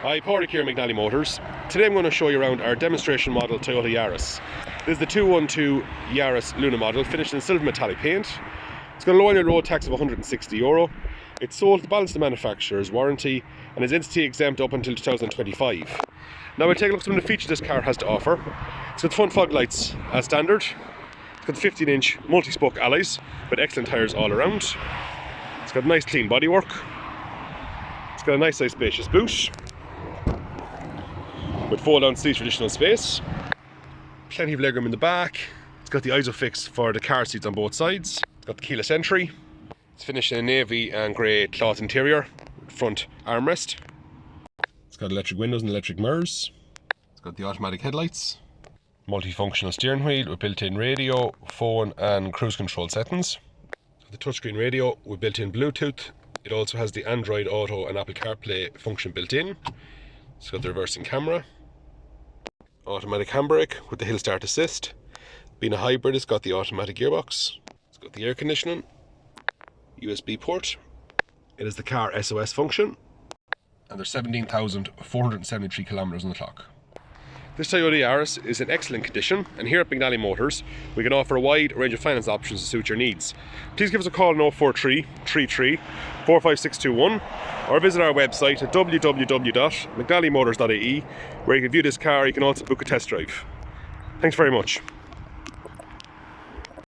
Hi, Pauric here, McNally Motors. Today I'm going to show you around our demonstration model Toyota Yaris. This is the 212 Yaris Luna model, finished in silver metallic paint. It's got a low annual road tax of €160. It's sold to balance the manufacturer's warranty and is entity exempt up until 2025. Now we'll take a look at some of the features this car has to offer. It's got front fog lights as standard. It's got 15-inch multi-spoke alloys with excellent tyres all around. It's got nice clean bodywork. It's got a nice size spacious boot with fold-down seats for additional space. Plenty of legroom in the back. It's got the ISOFIX for the car seats on both sides. It's got the keyless entry. It's finished in a navy and grey cloth interior with front armrest. It's got electric windows and electric mirrors. It's got the automatic headlights. Multifunctional steering wheel with built-in radio, phone and cruise control settings. The touchscreen radio with built-in Bluetooth. It also has the Android Auto and Apple CarPlay function built in. It's got the reversing camera. Automatic handbrake with the hill start assist. Being a hybrid, it's got the automatic gearbox. It's got the air conditioning. USB port. It has the car SOS function. And there's 17,473 kilometers on the clock. This Toyota Yaris is in excellent condition, and here at McNally Motors we can offer a wide range of finance options to suit your needs. Please give us a call on 043 33 45621 or visit our website at www.mcnallymotors.ie, where you can view this car. You can also book a test drive. Thanks very much.